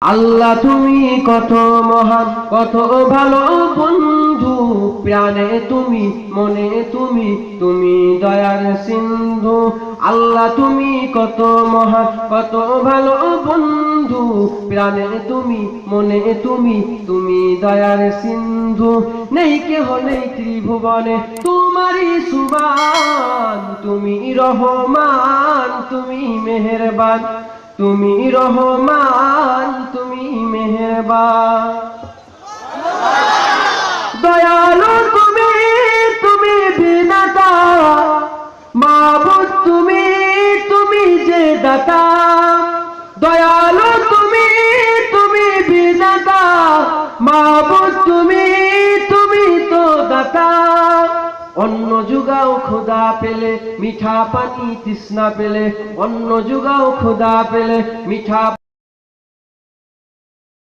আল্লাহ তুমি কত মহান, কত ভালো বন্ধু, প্রাণে তুমি, মনে তুমি, তুমি দয়ার সিন্ধু। আল্লাহ তুমি কত মহান, কত ভালো বন্ধু, প্রাণে তুমি, মনে তুমি, তুমি দয়ার সিন্ধু। নেই কেহ নেই ত্রিভুবনে তোমারই সুবান, তুমি রহমান, তুমি মেহেরবান, তুমি রহমান, তুমি মেহেরবান। দয়ালু তুমি, তুমি বিধাতা, মাবুদ তুমি, তুমি যে দাতা। দয়ালু তুমি, তুমি বিধাতা, মাবুদ তুমি, তুমি তো দাতা। অন্ন যুগাও খোদা পেলে, মিঠা পানি তৃষ্ণা পেলে, অন্ন যুগাও খোদা পেলে, মিঠা